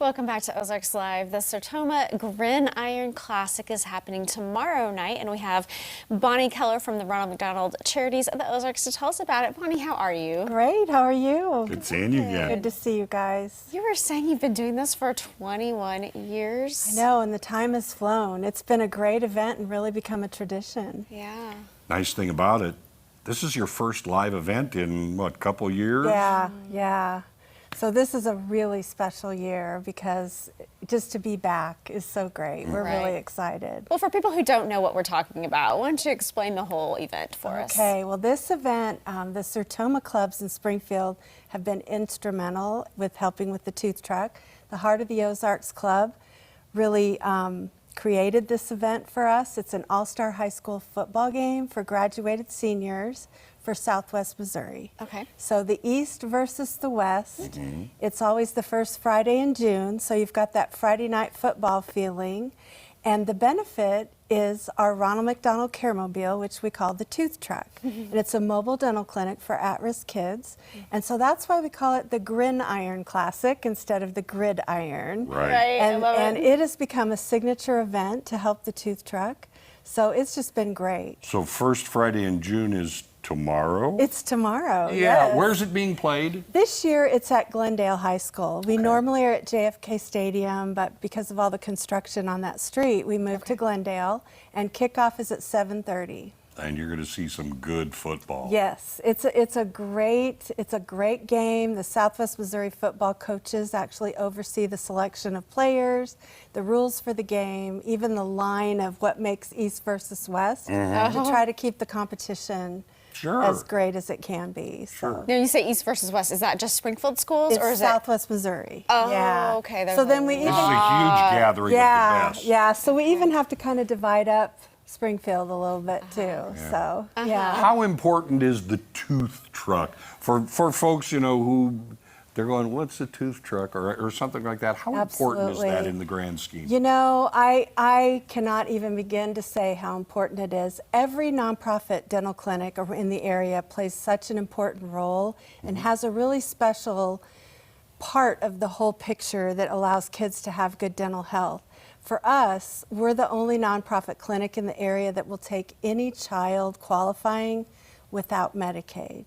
Welcome back to Ozarks Live. The Sertoma Grin Iron Classic is happening tomorrow night, and we have Bonnie Keller from the Ronald McDonald Charities of the Ozarks to tell us about it. Bonnie, how are you? Great, how are you? Good seeing you again. Good to see you guys. You were saying you've been doing this for 21 years. I know, and the time has flown. It's been a great event and really become a tradition. Yeah. Nice thing about it, this is your first live event in, what, couple years? Yeah. So this is a really special year because just to be back is so great. We're really excited. Well, for people who don't know what we're talking about, why don't you explain the whole event for us? Okay, well this event, the Sertoma clubs in Springfield have been instrumental with helping with the tooth truck. The Heart of the Ozarks Club really created this event for us. It's an all-star high school football game for graduated seniors for Southwest Missouri. Okay. So the East versus the West. It's always the first Friday in June, so you've got that Friday night football feeling. And the benefit is our Ronald McDonald Caremobile, which we call the Tooth Truck. And it's a mobile dental clinic for at-risk kids. And so that's why we call it the Grin Iron Classic instead of the Grid Iron. Right. And it has become a signature event to help the Tooth Truck. So it's just been great. So first Friday in June is tomorrow? It's tomorrow, Yeah, yes. Where's it being played? This year it's at Glendale High School. We normally are at JFK Stadium, but because of all the construction on that street, we moved to Glendale, and kickoff is at 7:30. And you're going to see some good football. Yes, it's a great game. The Southwest Missouri football coaches actually oversee the selection of players, the rules for the game, even the line of what makes East versus West to try to keep the competition as great as it can be. So. Now you say East versus West, is that just Springfield schools? It's or is Southwest Missouri. Oh, yeah. okay. So then we even... This is a huge gathering of the best. Yeah, so we even have to kind of divide up Springfield a little bit too. So, yeah. How important is the tooth truck? For folks, you know, who they're going, what's a tooth truck or something like that? How important is that in the grand scheme? You know, I cannot even begin to say how important it is. Every nonprofit dental clinic in the area plays such an important role and has a really special part of the whole picture that allows kids to have good dental health. For us, we're the only nonprofit clinic in the area that will take any child qualifying without Medicaid.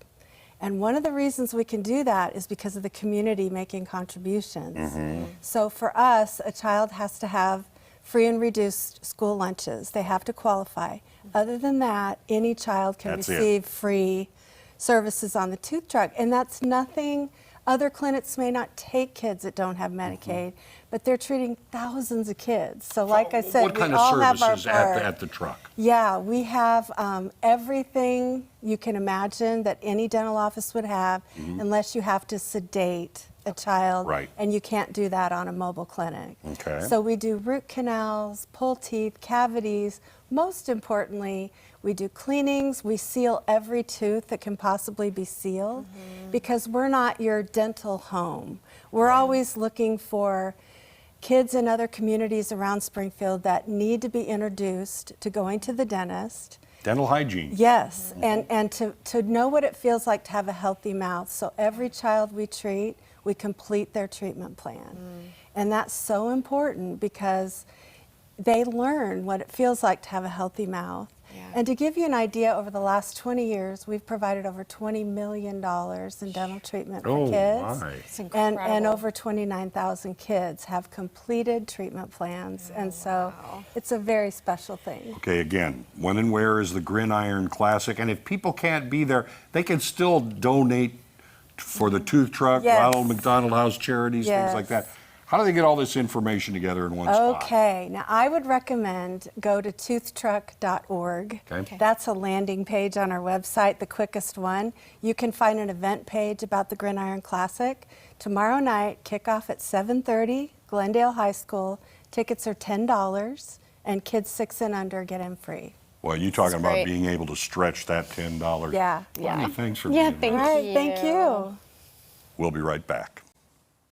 And one of the reasons we can do that is because of the community making contributions. So for us, a child has to have free and reduced school lunches. They have to qualify. Other than that, any child can receive free services on the tooth truck. And that's nothing. Other clinics may not take kids that don't have Medicaid, but they're treating thousands of kids. So like I said, what kind we all of have our services part. at the truck? Yeah, we have everything you can imagine that any dental office would have, unless you have to sedate a child, and you can't do that on a mobile clinic. Okay. So we do root canals, pull teeth, cavities. Most importantly, we do cleanings. We seal every tooth that can possibly be sealed because we're not your dental home. We're always looking for kids in other communities around Springfield that need to be introduced to going to the dentist. Dental hygiene. Yes, and to know what it feels like to have a healthy mouth. So every child we treat, we complete their treatment plan. And that's so important because they learn what it feels like to have a healthy mouth. And to give you an idea, over the last 20 years, we've provided over $20 million in dental treatment for kids. It's incredible. And over 29,000 kids have completed treatment plans. And so it's a very special thing. Okay, again, when and where is the Grin Iron Classic? And if people can't be there, they can still donate for the tooth truck, Ronald McDonald House Charities, things like that. How do they get all this information together in one spot? Okay, now I would recommend go to toothtruck.org. That's a landing page on our website, the quickest one. You can find an event page about the Grin Iron Classic. Tomorrow night, kickoff at 7:30, Glendale High School. Tickets are $10, and kids 6 and under get in free. Well, you're talking about being able to stretch that $10. Yeah. Bonnie, thanks for being here. Thank you. Thank you. We'll be right back.